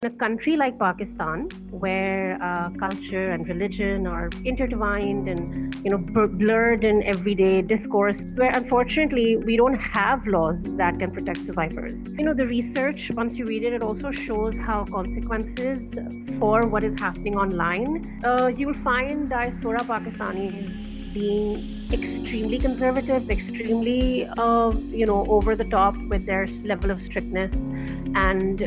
In a country like Pakistan, where culture and religion are intertwined and blurred in everyday discourse, where unfortunately we don't have laws that can protect survivors. The research, once you read it, it also shows how consequences for what is happening online. You'll find diaspora Pakistanis being extremely conservative, extremely over the top with their level of strictness and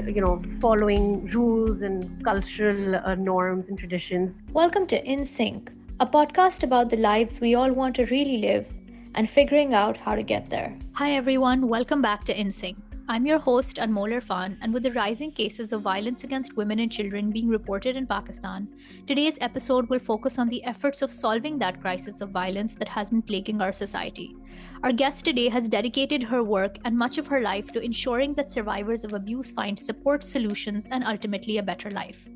following rules and cultural norms and traditions. Welcome to In Sync, a podcast about the lives we all want to really live and figuring out how to get there. Hi everyone, welcome back to In Sync. I'm your host Anmol Irfan, and with the rising cases of violence against women and children being reported in Pakistan, today's episode will focus on the efforts of solving that crisis of violence that has been plaguing our society. Our guest today has dedicated her work and much of her life to ensuring that survivors of abuse find support, solutions, and ultimately a better life.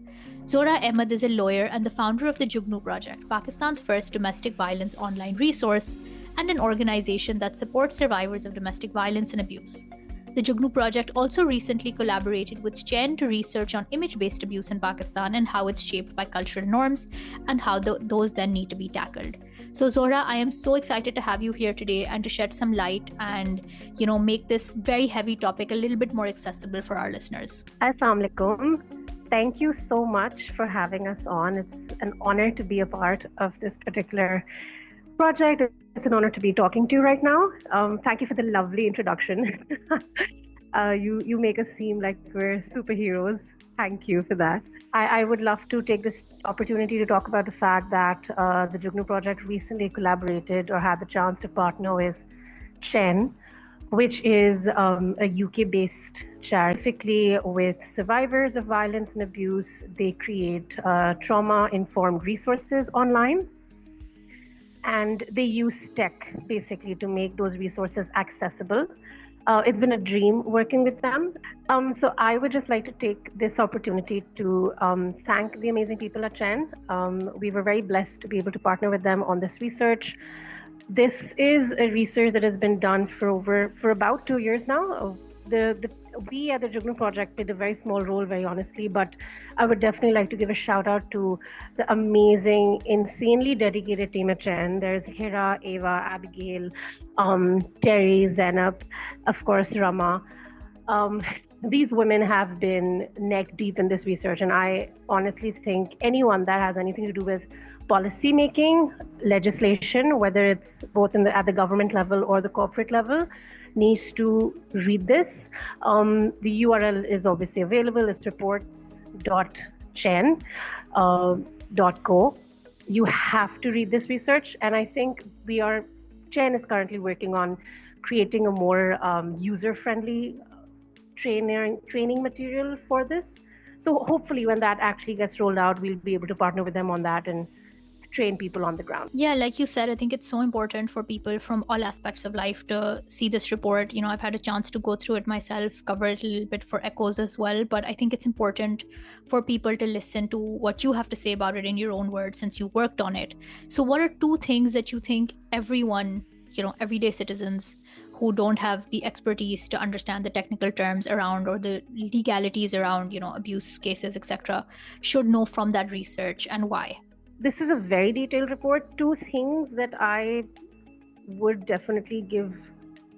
Zohra Ahmed is a lawyer and the founder of the Juggnu Project, Pakistan's first domestic violence online resource, and an organization that supports survivors of domestic violence and abuse. The Juggnu Project also recently collaborated with Chain to research on image-based abuse in Pakistan and how it's shaped by cultural norms and how those then need to be tackled. So Zohra, I am so excited to have you here today and to shed some light and, make this very heavy topic a little bit more accessible for our listeners. Assalamu alaikum. Thank you so much for having us on. It's an honor to be a part of this particular project. It's an honor to be talking to you right now. Thank you for the lovely introduction. You make us seem like we're superheroes. Thank you for that. I would love to take this opportunity to talk about the fact that the Juggnu Project recently collaborated or had the chance to partner with Chain, which is a UK-based charity. Specifically with survivors of violence and abuse. They create trauma-informed resources online. And they use tech basically to make those resources accessible. It's been a dream working with them. So I would just like to take this opportunity to thank the amazing people at Chain. We were very blessed to be able to partner with them on this research. This is a research that has been done for about 2 years now. We at the Juggnu Project played a very small role, very honestly, but I would definitely like to give a shout out to the amazing, insanely dedicated team at Chain. There's Hira, Ava, Abigail, Terry, Zainab, of course, Rama. These women have been neck deep in this research, and I honestly think anyone that has anything to do with policy making, legislation, whether it's both at the government level or the corporate level, needs to read this. The URL is obviously available. It's reports.chain.co. You have to read this research, and I think Chain is currently working on creating a more user-friendly training material for this. So hopefully when that actually gets rolled out, we'll be able to partner with them on that and train people on the ground. Yeah, like you said, I think it's so important for people from all aspects of life to see this report. I've had a chance to go through it myself, cover it a little bit for Echoes as well, but I think it's important for people to listen to what you have to say about it in your own words since you worked on it. So what are 2 things that you think everyone, everyday citizens who don't have the expertise to understand the technical terms around or the legalities around, abuse cases, etc., should know from that research, and why? This is a very detailed report. 2 things that I would definitely give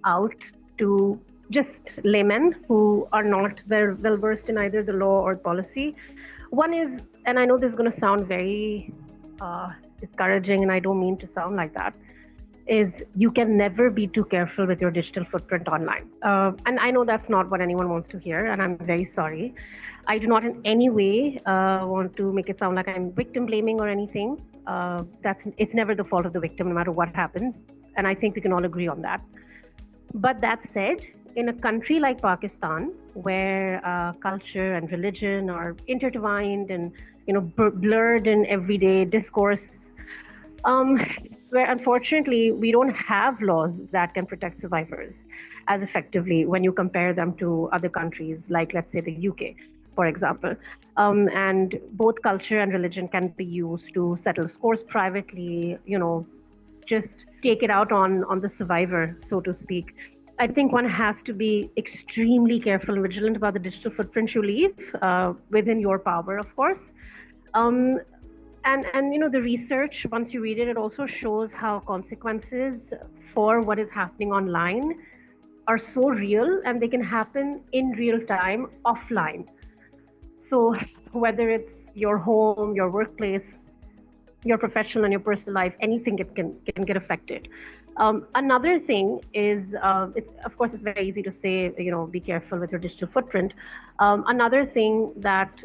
out to just laymen who are not very well versed in either the law or policy. One is, and I know this is going to sound very discouraging, and I don't mean to sound like that, is you can never be too careful with your digital footprint online. And I know that's not what anyone wants to hear, and I'm very sorry. I do not in any way want to make it sound like I'm victim blaming or anything. It's never the fault of the victim, no matter what happens. And I think we can all agree on that. But that said, in a country like Pakistan, where culture and religion are intertwined and blurred in everyday discourse, where unfortunately we don't have laws that can protect survivors as effectively when you compare them to other countries, like let's say the UK, for example. And both culture and religion can be used to settle scores privately, just take it out on the survivor, so to speak. I think one has to be extremely careful and vigilant about the digital footprint you leave within your power, of course. Um, and the research, once you read it, it also shows how consequences for what is happening online are so real, and they can happen in real time offline. So whether it's your home, your workplace, your professional and your personal life, anything can get affected. Another thing is, it's of course it's very easy to say, be careful with your digital footprint. Another thing that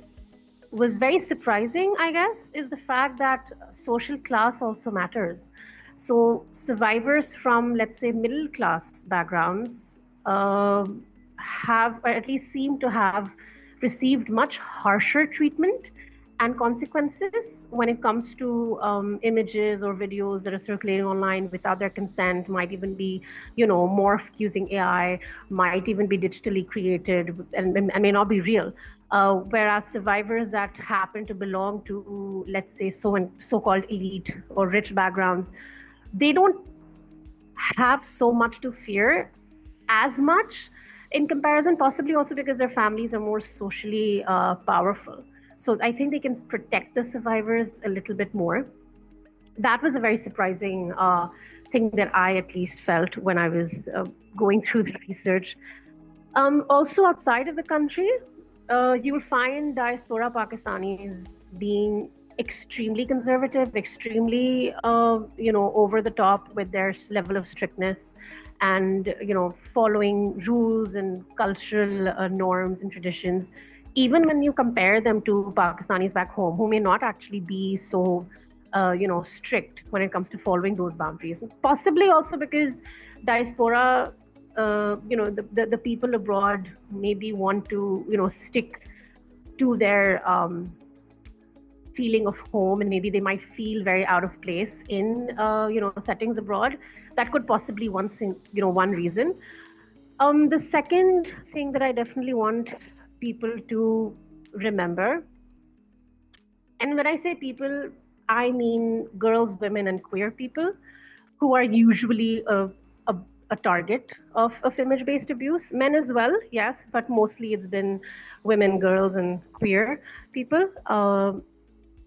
was very surprising, I guess, is the fact that social class also matters. So survivors from, let's say, middle class backgrounds have, or at least seem to have, received much harsher treatment and consequences when it comes to images or videos that are circulating online without their consent, might even be, morphed using AI, might even be digitally created and may not be real. Whereas survivors that happen to belong to, let's say, so-called elite or rich backgrounds, they don't have so much to fear as much in comparison, possibly also because their families are more socially powerful. So I think they can protect the survivors a little bit more. That was a very surprising thing that I at least felt when I was going through the research. Also outside of the country, you will find diaspora Pakistanis being extremely conservative, extremely, over the top with their level of strictness and, following rules and cultural norms and traditions. Even when you compare them to Pakistanis back home, who may not actually be so, strict when it comes to following those boundaries. Possibly also because diaspora, the people abroad maybe want to, stick to their feeling of home, and maybe they might feel very out of place in, settings abroad. That could possibly one reason. The second thing that I definitely want people to remember, and when I say people, I mean girls, women, and queer people, who are usually a target of image-based abuse. Men as well, yes, but mostly it's been women, girls, and queer people.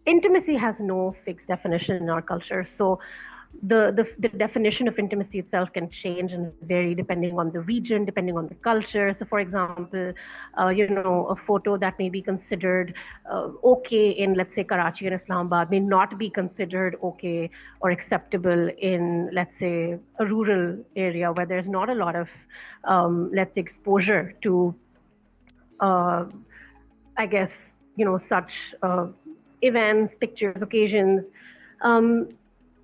Intimacy has no fixed definition in our culture, so the definition of intimacy itself can change and vary depending on the region, depending on the culture. So for example, a photo that may be considered okay in, let's say, Karachi and Islamabad may not be considered okay or acceptable in, let's say, a rural area where there's not a lot of, let's say, exposure to, I guess, such events, pictures, occasions.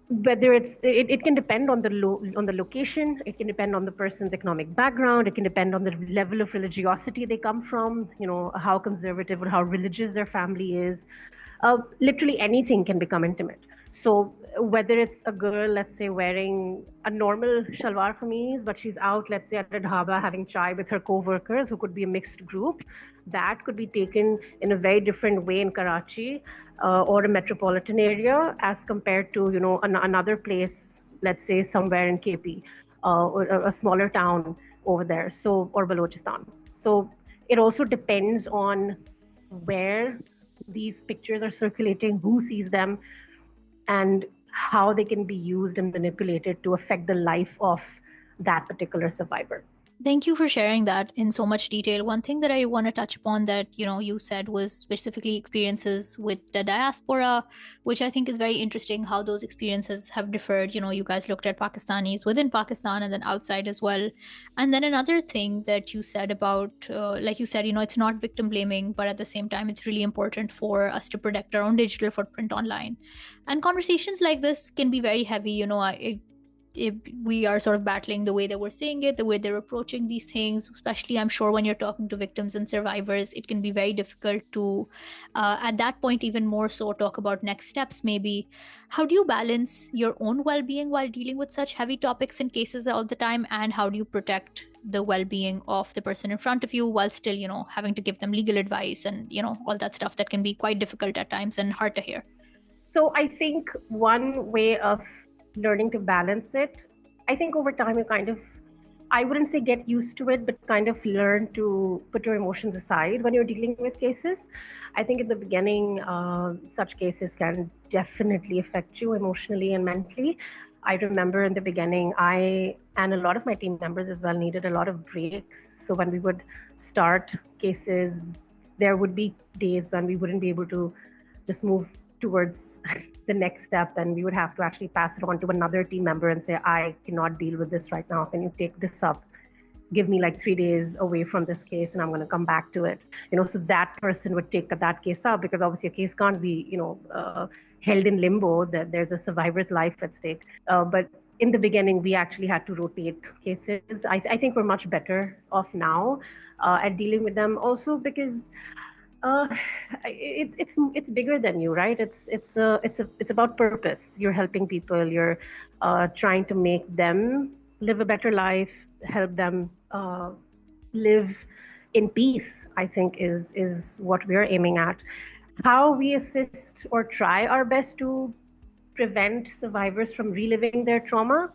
Whether it can depend on the location, it can depend on the person's economic background, it can depend on the level of religiosity they come from, how conservative or how religious their family is. Literally anything can become intimate. So whether it's a girl, let's say, wearing a normal shalwar kameez, but she's out, let's say, at a dhaba having chai with her co-workers, who could be a mixed group, that could be taken in a very different way in Karachi or a metropolitan area as compared to, another place, let's say somewhere in KP or a smaller town over there, so, or Balochistan. So it also depends on where these pictures are circulating, who sees them, and how they can be used and manipulated to affect the life of that particular survivor. Thank you for sharing that in so much detail. One thing that I want to touch upon that, you said was specifically experiences with the diaspora, which I think is very interesting how those experiences have differed. You guys looked at Pakistanis within Pakistan and then outside as well. And then another thing that you said about, like you said, it's not victim blaming, but at the same time, it's really important for us to protect our own digital footprint online. And conversations like this can be very heavy. If we are sort of battling the way that we're saying it, the way they're approaching these things, especially I'm sure when you're talking to victims and survivors, it can be very difficult to, at that point, even more so talk about next steps maybe. How do you balance your own well-being while dealing with such heavy topics and cases all the time? And how do you protect the well-being of the person in front of you while still, having to give them legal advice and, all that stuff that can be quite difficult at times and hard to hear? So I think one way of learning to balance it, I think over time you kind of I wouldn't say get used to it, but kind of learn to put your emotions aside when you're dealing with cases. I think in the beginning, such cases can definitely affect you emotionally and mentally. I remember in the beginning, I and a lot of my team members as well needed a lot of breaks. So when we would start cases, there would be days when we wouldn't be able to just move towards the next step, and we would have to actually pass it on to another team member and say, I cannot deal with this right now. Can you take this up? Give me like 3 days away from this case and I'm going to come back to it. So that person would take that case up, because obviously a case can't be, held in limbo, that there's a survivor's life at stake. But in the beginning, we actually had to rotate cases. I think we're much better off now at dealing with them, also because it's bigger than you, right? It's about purpose. You're helping people. You're trying to make them live a better life, help them live in peace, I think is what we're aiming at. How we assist or try our best to prevent survivors from reliving their trauma,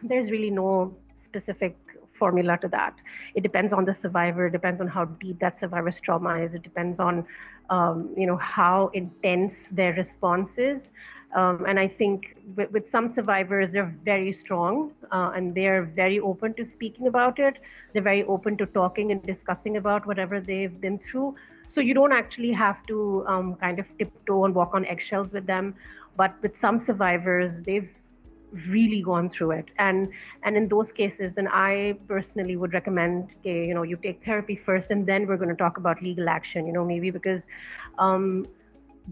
there's really no specific formula to that. It depends on the survivor, it depends on how deep that survivor's trauma is, it depends on how intense their response is. And I think with some survivors, they're very strong and they're very open to speaking about it. They're very open to talking and discussing about whatever they've been through. So you don't actually have to kind of tiptoe and walk on eggshells with them. But with some survivors, they've really gone through it. And in those cases, then I personally would recommend, you take therapy first, and then we're going to talk about legal action, maybe because the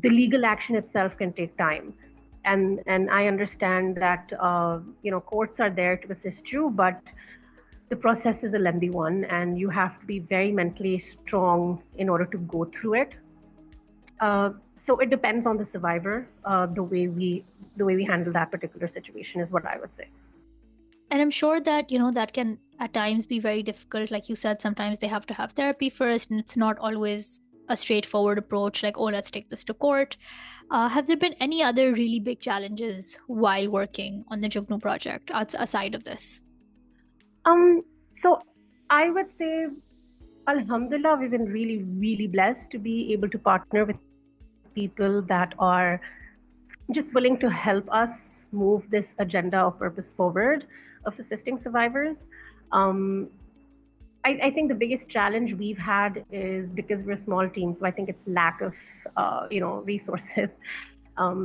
legal action itself can take time. And I understand that, courts are there to assist you, but the process is a lengthy one and you have to be very mentally strong in order to go through it. So it depends on the survivor. The way we handle that particular situation is what I would say. And I'm sure that, that can at times be very difficult. Like you said, sometimes they have to have therapy first, and it's not always a straightforward approach like, oh, let's take this to court. Have there been any other really big challenges while working on the Jugnu project aside of this? So I would say, Alhamdulillah, we've been really, really blessed to be able to partner with people that are just willing to help us move this agenda of purpose forward, of assisting survivors. I think the biggest challenge we've had is because we're a small team, so I think it's lack of resources.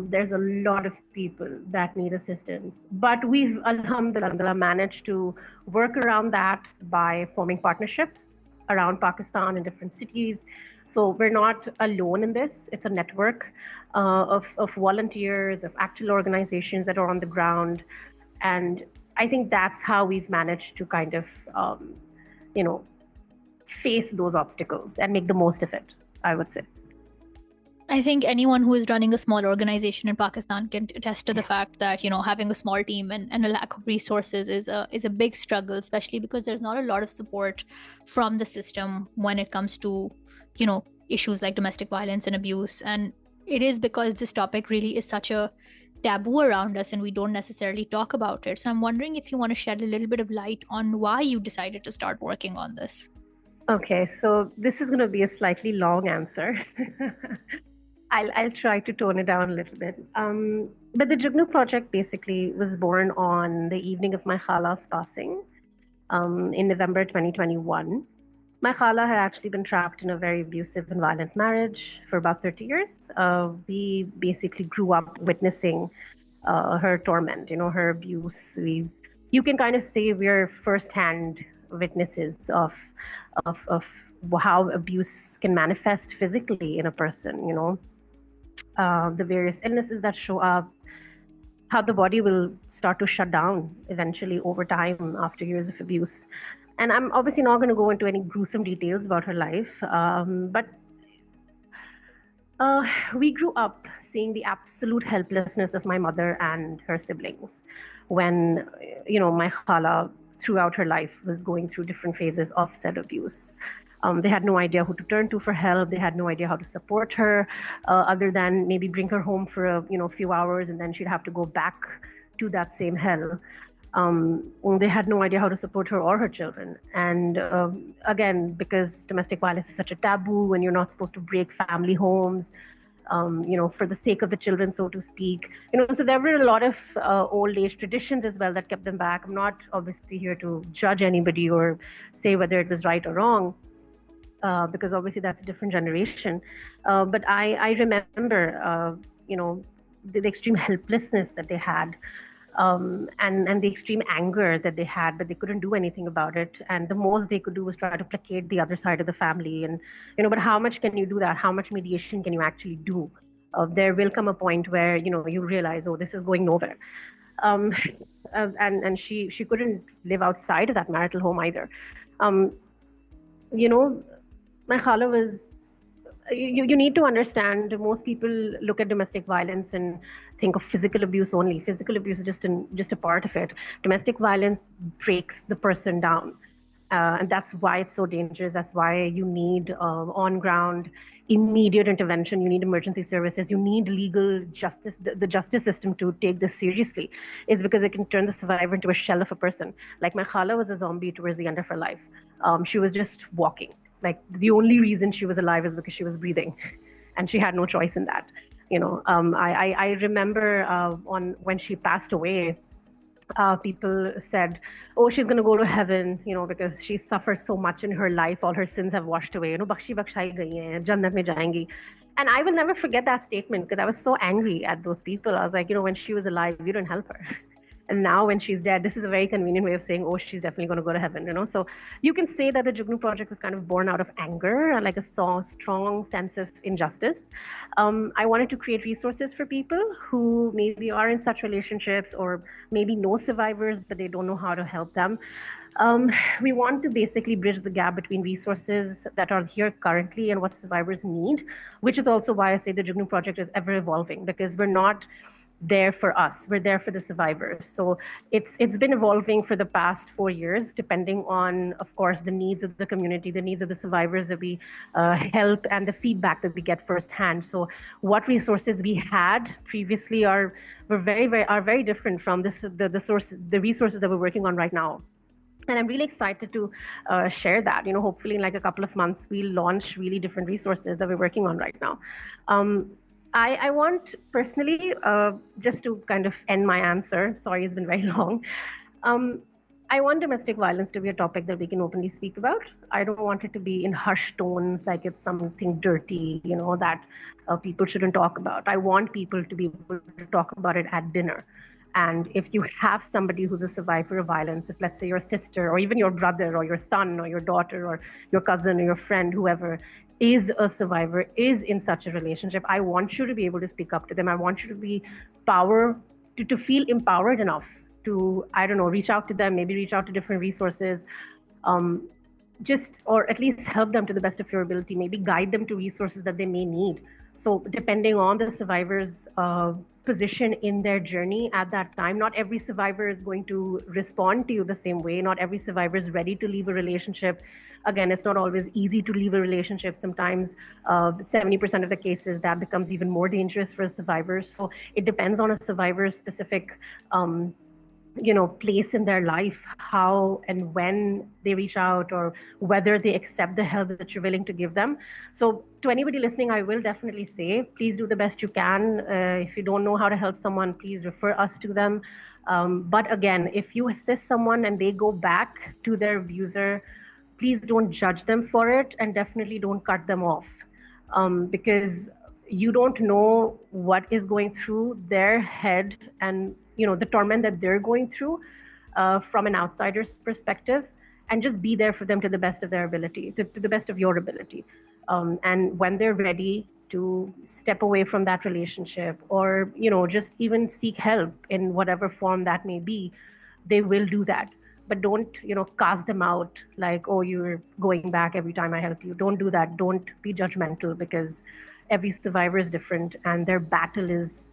There's a lot of people that need assistance, but we've alhamdulillah managed to work around that by forming partnerships around Pakistan in different cities. So we're not alone in this. It's a network of volunteers, of actual organizations that are on the ground. And I think that's how we've managed to kind of, face those obstacles and make the most of it, I would say. I think anyone who is running a small organization in Pakistan can attest to the fact that, having a small team and a lack of resources is a big struggle, especially because there's not a lot of support from the system when it comes to, issues like domestic violence and abuse. And it is because this topic really is such a taboo around us and we don't necessarily talk about it. So I'm wondering if you want to shed a little bit of light on why you decided to start working on this. Okay, so this is going to be a slightly long answer. I'll try to tone it down a little bit. But the Jugnu project basically was born on the evening of my khala's passing in November 2021. My khala had actually been trapped in a very abusive and violent marriage for about 30 years. We basically grew up witnessing her torment, her abuse. You can kind of say we're firsthand witnesses of how abuse can manifest physically in a person, the various illnesses that show up, how the body will start to shut down eventually over time after years of abuse. And I'm obviously not going to go into any gruesome details about her life, but we grew up seeing the absolute helplessness of my mother and her siblings when, my khala throughout her life was going through different phases of said abuse. They had no idea who to turn to for help. They had no idea how to support her, other than maybe bring her home for a few hours, and then she'd have to go back to that same hell. They had no idea how to support her or her children. And again, because domestic violence is such a taboo, and you're not supposed to break family homes, for the sake of the children, so to speak. So there were a lot of old age traditions as well that kept them back. I'm not obviously here to judge anybody or say whether it was right or wrong, because obviously that's a different generation. But I remember, the extreme helplessness that they had. And the extreme anger that they had, but they couldn't do anything about it. And the most they could do was try to placate the other side of the family. And, but how much can you do that? How much mediation can you actually do? There will come a point where, you realize, oh, this is going nowhere. And she couldn't live outside of that marital home either. My khala was, you need to understand, most people look at domestic violence and think of physical abuse only. Physical abuse is just a part of it. Domestic violence breaks the person down. And that's why it's so dangerous. That's why you need on-ground, immediate intervention. You need emergency services. You need legal justice, the justice system to take this seriously, is because it can turn the survivor into a shell of a person. Like my khala was a zombie towards the end of her life. She was just walking. Like the only reason she was alive is because she was breathing, and she had no choice in that. I remember when she passed away, people said, "Oh, she's going to go to heaven," because she suffered so much in her life. All her sins have washed away. Bakhshi bakhshai gayi hai, jannat mein jayengi. And I will never forget that statement, because I was so angry at those people. I was like, when she was alive, we didn't help her. And now when she's dead, this is a very convenient way of saying, oh, she's definitely going to go to heaven, So you can say that the Jugnu Project was kind of born out of anger, like a strong sense of injustice. I wanted to create resources for people who maybe are in such relationships, or maybe know survivors, but they don't know how to help them. We want to basically bridge the gap between resources that are here currently and what survivors need, which is also why I say the Jugnu Project is ever evolving, because we're not there for us, we're there for the survivors. So it's been evolving for the past 4 years, depending on, of course, the needs of the community, the needs of the survivors that we help, and the feedback that we get firsthand. So what resources we had previously are very different from the resources that we're working on right now. And I'm really excited to share that. Hopefully in like a couple of months, we'll launch really different resources that we're working on right now. I want personally, just to kind of end my answer, sorry, it's been very long. I want domestic violence to be a topic that we can openly speak about. I don't want it to be in hushed tones, like it's something dirty, that people shouldn't talk about. I want people to be able to talk about it at dinner. And if you have somebody who's a survivor of violence, if let's say your sister, or even your brother, or your son, or your daughter, or your cousin, or your friend, whoever is a survivor, is in such a relationship, I want you to be able to speak up to them. I want you to be to feel empowered enough to, reach out to them, maybe reach out to different resources, or at least help them to the best of your ability, maybe guide them to resources that they may need. So depending on the survivor's position in their journey at that time, not every survivor is going to respond to you the same way. Not every survivor is ready to leave a relationship. Again, it's not always easy to leave a relationship. Sometimes 70% of the cases that becomes even more dangerous for survivors. So it depends on a survivor's specific place in their life, how and when they reach out, or whether they accept the help that you're willing to give them. So to anybody listening, I will definitely say, please do the best you can. If you don't know how to help someone, please refer us to them. But again, if you assist someone and they go back to their abuser, please don't judge them for it, and definitely don't cut them off, because you don't know what is going through their head, and the torment that they're going through from an outsider's perspective, and just be there for them to the best of their ability, to the best of your ability. And when they're ready to step away from that relationship, or just even seek help in whatever form that may be, they will do that. But don't cast them out like, oh, you're going back every time I help you. Don't do that. Don't be judgmental, because every survivor is different, and their battle is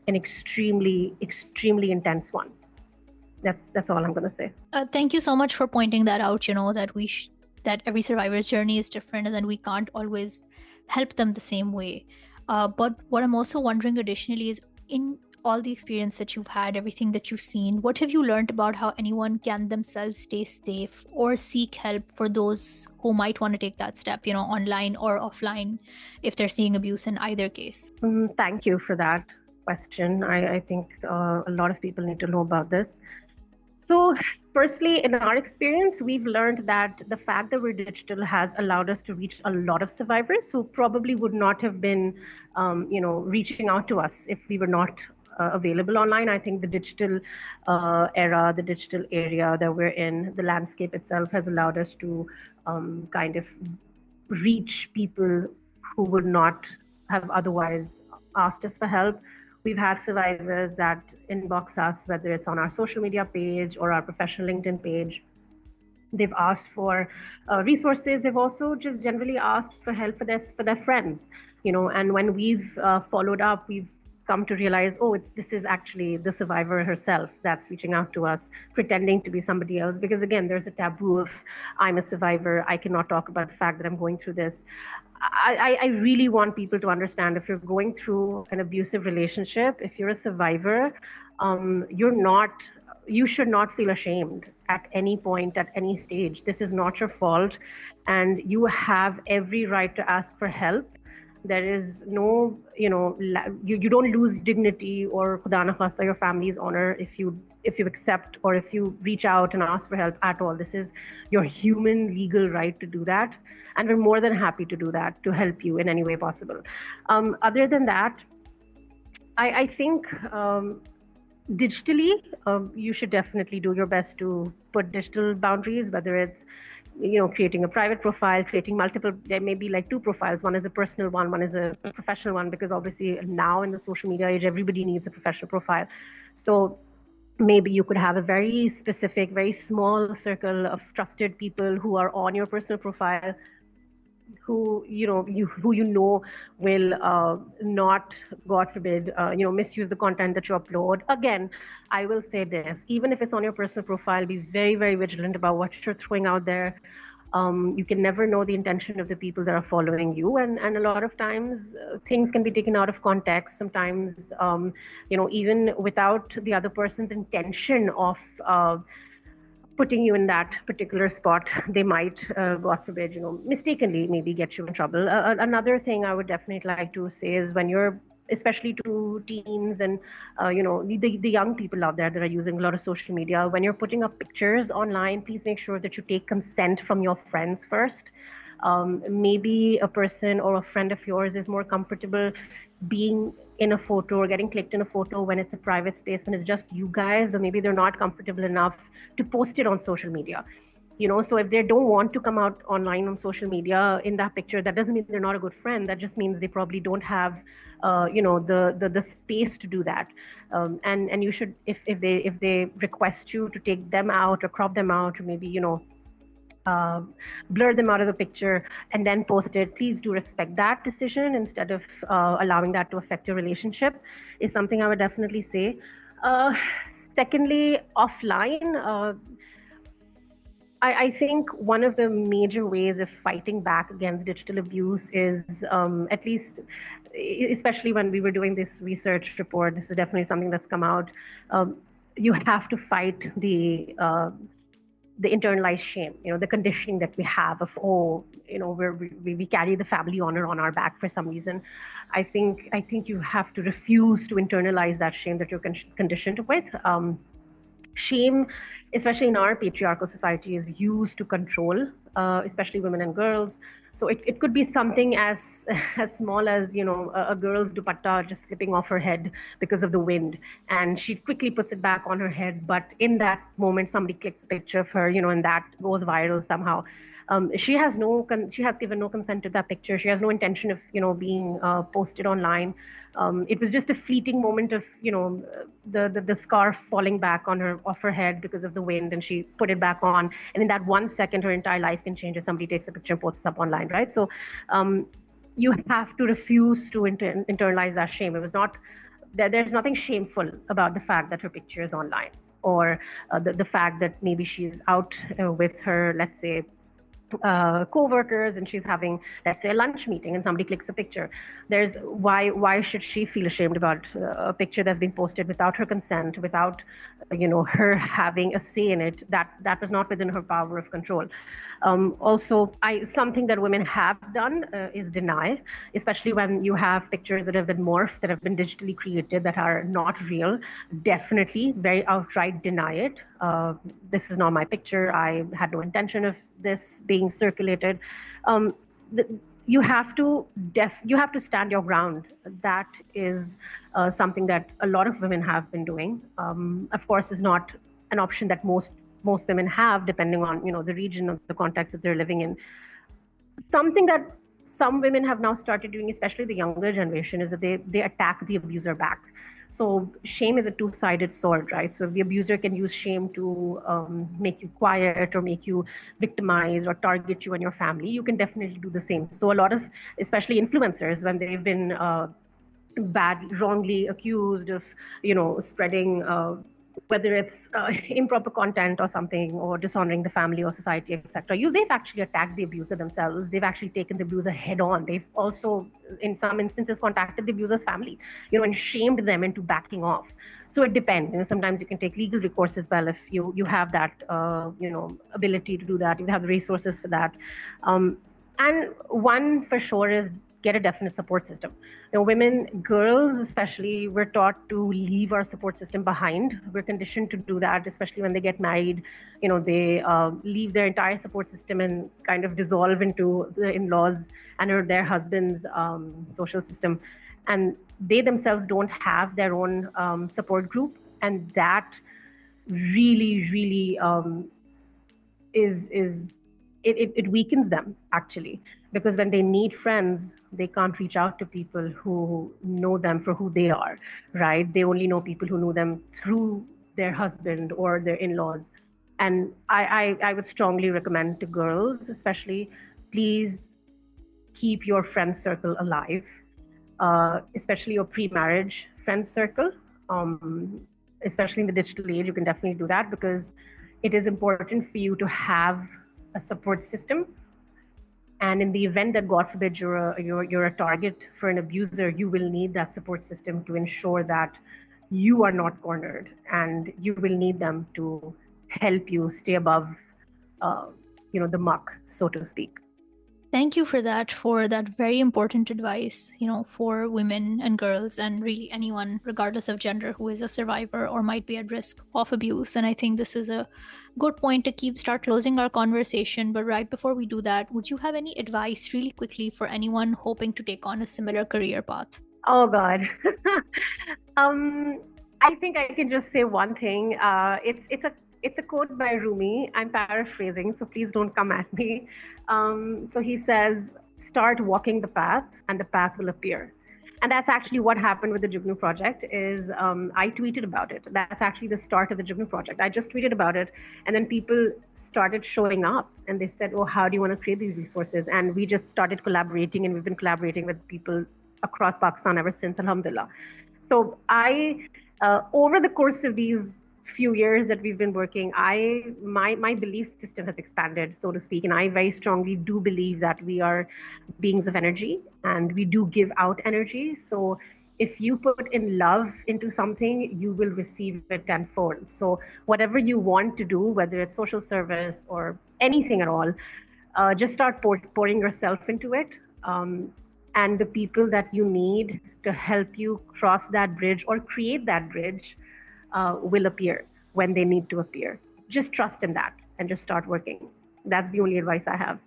an extremely, extremely intense one. That's all I'm going to say. Thank you so much for pointing that out, that every survivor's journey is different, and then we can't always help them the same way. But what I'm also wondering additionally is, in all the experience that you've had, everything that you've seen, what have you learned about how anyone can themselves stay safe or seek help for those who might want to take that step, online or offline, if they're seeing abuse in either case? Thank you for that question. I think a lot of people need to know about this. So, firstly, in our experience, we've learned that the fact that we're digital has allowed us to reach a lot of survivors who probably would not have been, reaching out to us if we were not available online. I think the digital era, the digital area that we're in, the landscape itself has allowed us to kind of reach people who would not have otherwise asked us for help. We've had survivors that inbox us, whether it's on our social media page or our professional LinkedIn page. They've asked for resources. They've also just generally asked for help for their friends, and when we've followed up, we've come to realize, this is actually the survivor herself that's reaching out to us, pretending to be somebody else. Because again, there's a taboo of, I'm a survivor, I cannot talk about the fact that I'm going through this. I really want people to understand, if you're going through an abusive relationship, if you're a survivor, you should not feel ashamed at any point, at any stage. This is not your fault, and you have every right to ask for help. There is no, you don't lose dignity or khuda na khasta your family's honor if you accept or if you reach out and ask for help at all. This is your human legal right to do that, and we're more than happy to do that, to help you in any way possible. Other than that, I think digitally, you should definitely do your best to put digital boundaries, whether it's creating a private profile, creating multiple, there may be like two profiles. One is a personal one is a professional one, because obviously now in the social media age, everybody needs a professional profile. So maybe you could have a very specific, very small circle of trusted people who are on your personal profile, who will not, God forbid, misuse the content that you upload. Again, I will say this, even if it's on your personal profile, be very, very vigilant about what you're throwing out there. You can never know the intention of the people that are following you, and a lot of times things can be taken out of context. Sometimes, even without the other person's intention of putting you in that particular spot, they might, God forbid, mistakenly maybe get you in trouble. Another thing I would definitely like to say is, when you're, especially to teens and the young people out there that are using a lot of social media, when you're putting up pictures online, please make sure that you take consent from your friends first. Maybe a person or a friend of yours is more comfortable being in a photo or getting clicked in a photo when it's a private space, when it's just you guys, but maybe they're not comfortable enough to post it on social media. So if they don't want to come out online on social media in that picture, that doesn't mean they're not a good friend. That just means they probably don't have, the space to do that. And you should, if they request you to take them out or crop them out, or maybe, blur them out of the picture and then post it, please do respect that decision instead of allowing that to affect your relationship, is something I would definitely say. Secondly, offline, I think one of the major ways of fighting back against digital abuse is, at least, especially when we were doing this research report, this is definitely something that's come out. You have to fight the internalized shame, the conditioning that we have of, we carry the family honor on our back for some reason. I think you have to refuse to internalize that shame that you're conditioned with. Shame, especially in our patriarchal society, is used to control, especially women and girls. So it could be something as small as, a girl's dupatta just slipping off her head because of the wind, and she quickly puts it back on her head. But in that moment, somebody clicks a picture of her, and that goes viral somehow. She has given no consent to that picture. She has no intention of, being posted online. It was just a fleeting moment of, the scarf falling back off her head because of the wind, and she put it back on. And in that 1 second, her entire life can change if somebody takes a picture and posts it up online, right? So you have to refuse to internalize that shame. It was not, there's nothing shameful about the fact that her picture is online, or the fact that maybe she's out with her, let's say, co-workers, and she's having, let's say, a lunch meeting, and somebody clicks a picture. There's why should she feel ashamed about a picture that's been posted without her consent, without her having a say in it? That was not within her power of control. Also, something that women have done is deny, especially when you have pictures that have been morphed, that have been digitally created, that are not real. Definitely, very outright deny it. This is not my picture. I had no intention of this being circulated. You have to stand your ground. That is something that a lot of women have been doing. Of course, is not an option that most women have, depending on the region or the context that they're living in. Something that some women have now started doing, especially the younger generation, is that they attack the abuser back. So shame is a two-sided sword, right? So if the abuser can use shame to make you quiet or make you victimized or target you and your family, you can definitely do the same. So a lot of, especially influencers, when they've been wrongly accused of, spreading whether it's improper content or something, or dishonoring the family or society, etc. They've actually attacked the abuser themselves. They've actually taken the abuser head on. They've also, in some instances, contacted the abuser's family, and shamed them into backing off. So it depends. Sometimes you can take legal recourse as well if you have that, ability to do that. You have the resources for that. And one for sure is get a definite support system. Women, girls especially, we're taught to leave our support system behind. We're conditioned to do that, especially when they get married. They leave their entire support system and kind of dissolve into the in-laws and or their husband's social system. And they themselves don't have their own support group. And that really, really it weakens them, actually, because when they need friends, they can't reach out to people who know them for who they are, right? They only know people who know them through their husband or their in-laws. And I would strongly recommend to girls, especially, please keep your friend circle alive, especially your pre-marriage friend circle. Especially in the digital age, you can definitely do that, because it is important for you to have a support system. And in the event that, God forbid, you're a target for an abuser, you will need that support system to ensure that you are not cornered, and you will need them to help you stay above, the muck, so to speak. Thank you for that very important advice, for women and girls, and really anyone, regardless of gender, who is a survivor or might be at risk of abuse. And I think this is a good point to start closing our conversation. But right before we do that, would you have any advice really quickly for anyone hoping to take on a similar career path? Oh, God. I think I can just say one thing. It's a quote by Rumi. I'm paraphrasing, so please don't come at me. So he says, start walking the path and the path will appear. And that's actually what happened with the Jugnu project. Is I tweeted about it. That's actually the start of the Jugnu project. I just tweeted about it, and then people started showing up, and they said, oh, how do you want to create these resources? And we just started collaborating, and we've been collaborating with people across Pakistan ever since, alhamdulillah. So over the course of these few years that we've been working, my belief system has expanded, so to speak, and I very strongly do believe that we are beings of energy, and we do give out energy. So if you put in love into something, you will receive it tenfold. So whatever you want to do, whether it's social service or anything at all, just start pouring yourself into it. And the people that you need to help you cross that bridge or create that bridge will appear when they need to appear. Just trust in that and just start working. That's the only advice I have.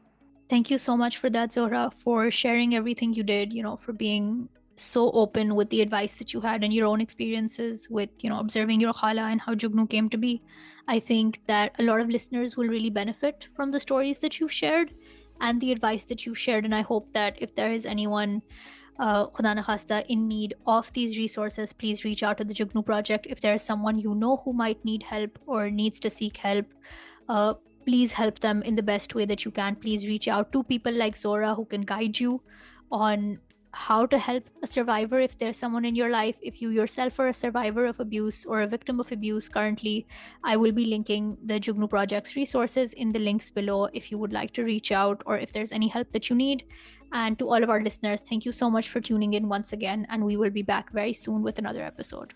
Thank you so much for that, Zohra, for sharing everything you did, for being so open with the advice that you had and your own experiences with, observing your khala and how Jugnu came to be. I think that a lot of listeners will really benefit from the stories that you've shared and the advice that you've shared. And I hope that if there is anyone Khuda na khasta in need of these resources, please reach out to the Jugnu project. If there is someone who might need help or needs to seek help, please help them in the best way that you can. Please reach out to people like Zohra who can guide you on how to help a survivor if there's someone in your life. If you yourself are a survivor of abuse or a victim of abuse currently, I will be linking the Jugnu Project's resources in the links below if you would like to reach out or if there's any help that you need. And to all of our listeners, thank you so much for tuning in once again, and we will be back very soon with another episode.